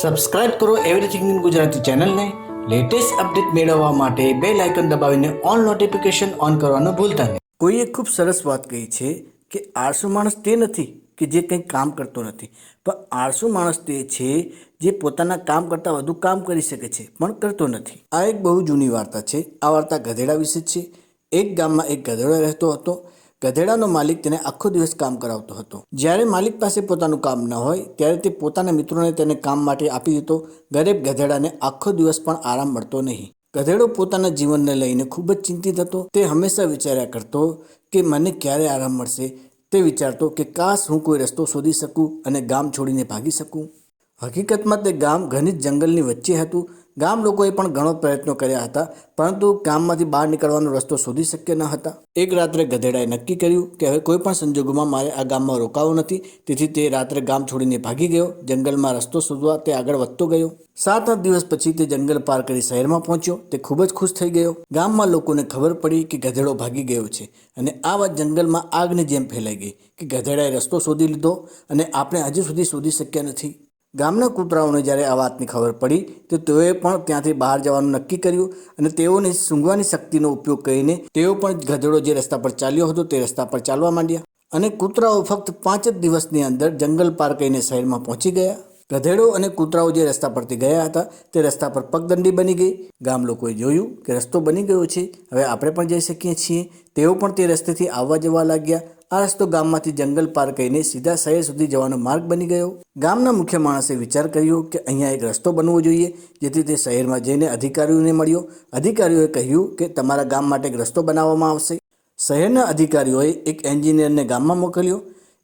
Subscribe કરો everything in Gujarati ચેનલને latest update મેળવવા માટે બેલ આઇકન દબાવીને ઓલ નોટિફિકેશન ઓન કરવાનું ભૂલતા નહીં. કોઈએ ખૂબ સરસ વાત કહી છે કે આળસુ માણસ તે નથી કે જે કંઈ કામ કરતો નથી, પણ આળસુ માણસ તે છે જે પોતાના કામ કરતાં વધુ કામ કરી શકે છે પણ કરતો નથી. આ એક બહુ જૂની વાર્તા છે. આ વાર્તા ગધેડા વિશે છે. એક ગામમાં એક ગધેડો રહેતો હતો. ગધેડાનો માલિક તેને આખો દિવસ કામ કરાવતો હતો. જ્યારે માલિક પાસે પોતાનું કામ ન હોય ત્યારે તે પોતાના મિત્રોને તેને કામ માટે આપી દેતો. ગરીબ ગધેડાને આખો દિવસ પણ આરામ મળતો નહીં. ગધેડો પોતાના જીવનને લઈને ખૂબ જ ચિંતિત હતો. તે હંમેશા વિચાર્યા કરતો કે મને ક્યારે આરામ મળશે. તે વિચારતો કે કાશ હું કોઈ રસ્તો શોધી શકું અને ગામ છોડીને ભાગી શકું. હકીકતમાં તે ગામ ઘણી જંગલની વચ્ચે હતું. ગામ લોકોએ પણ ઘણો પ્રયત્નો કર્યા હતા, પરંતુ ગામમાંથી બહાર નીકળવાનો રસ્તો શોધી શક્ય ન હતા. એક રાત્રે ગધેડાએ નક્કી કર્યું કે હવે કોઈ પણ સંજોગોમાં મારે આ ગામમાં રોકાવું નથી. તેથી તે રાત્રે ગામ છોડીને ભાગી ગયો. જંગલમાં રસ્તો શોધવા તે આગળ વધતો ગયો. 7-8 દિવસ પછી તે જંગલ પાર કરી શહેરમાં પહોંચ્યો. તે ખૂબ જ ખુશ થઈ ગયો. ગામમાં લોકોને ખબર પડી કે ગધેડો ભાગી ગયો છે અને આ વાત જંગલમાં આગની જેમ ફેલાઈ ગઈ કે ગધેડાએ રસ્તો શોધી લીધો અને આપણે હજુ સુધી શોધી શક્યા નથી. ગામના કૂતરાઓને જ્યારે આ વાતની ખબર પડી તો તેઓએ પણ ત્યાંથી બહાર જવાનું નક્કી કર્યું અને તેઓને સૂંઘવાની શક્તિનો ઉપયોગ કરીને તેઓ પણ ગધેડો જે રસ્તા પર ચાલ્યો હતો તે રસ્તા પર ચાલવા માંડ્યા અને કૂતરાઓ ફક્ત 5 જ દિવસની અંદર જંગલ પાર કરીને શહેરમાં પહોંચી ગયા. ગધેડો અને કૂતરાઓ જે રસ્તા પરથી ગયા હતા તે રસ્તા પર પગદંડી બની ગઈ. ગામ લોકોએ જોયું કે રસ્તો બની ગયો છે, હવે આપણે પણ જઈ શકીએ છીએ. તેઓ પણ તે રસ્તેથી આવવા જવા લાગ્યા. આ રસ્તો ગામમાંથી જંગલ પાર કરીને સીધા શહેર સુધી જવાનો માર્ગ બની ગયો. ગામના મુખ્ય માણસે વિચાર કર્યો કે અહીંયા એક રસ્તો બનવો જોઈએ, જેથી તે શહેરમાં જઈને અધિકારીઓને મળ્યો. અધિકારીઓએ કહ્યું કે તમારા ગામ માટે એક રસ્તો બનાવવામાં આવશે. શહેરના અધિકારીઓએ એક એન્જિનિયરને ગામમાં મોકલ્યો.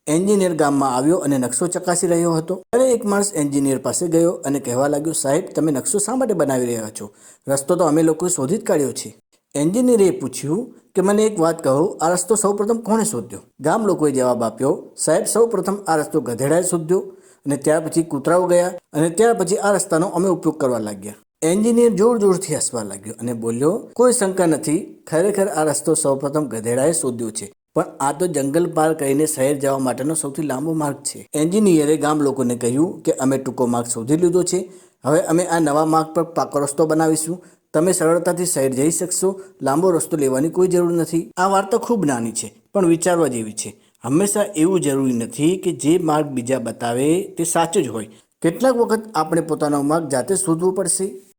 એન્જિનિયર ગામમાં આવ્યો અને નકશો ચકાસી રહ્યો હતો. ત્યારે એક માણસ એન્જિનિયર પાસે ગયો અને કહેવા લાગ્યો, સાહેબ, તમે નકશો શા માટે બનાવી રહ્યા છો? રસ્તો તો અમે લોકોએ શોધી જ કાઢ્યો છે. એન્જિનિયરે પૂછ્યું કે મને એક વાત કહો, આ રસ્તો સૌપ્રથમ કોણે શોધ્યો? ગામ લોકોએ જવાબ આપ્યો, સાહેબ, સૌપ્રથમ આ રસ્તો ગધેડાએ શોધ્યો અને ત્યાર પછી કૂતરાઓ ગયા અને ત્યાર પછી આ રસ્તાનો અમે ઉપયોગ કરવા લાગ્યા. એન્જિનિયર જોર જોરથી હસવા લાગ્યો અને બોલ્યો, કોઈ શંકા નથી, ખરેખર આ રસ્તો સૌપ્રથમ ગધેડાએ શોધ્યો છે, પણ આ તો જંગલ પાર કરીને શહેર જવા માટેનો સૌથી લાંબો માર્ગ છે. એન્જિનિયરે ગામ લોકોને કહ્યું કે અમે ટૂંકો માર્ગ શોધી લીધો છે. હવે અમે આ નવા માર્ગ પર પાકો રસ્તો બનાવીશું. તમે સરળતાથી શહેર જઈ શકશો. લાંબો રસ્તો લેવાની કોઈ જરૂર નથી. આ વાર્તા ખૂબ નાની છે પણ વિચારવા જેવી છે. હંમેશા એવું જરૂરી નથી કે જે માર્ગ બીજા બતાવે તે સાચો જ હોય. કેટલાક વખત આપણે પોતાનો માર્ગ જાતે શોધવો પડશે.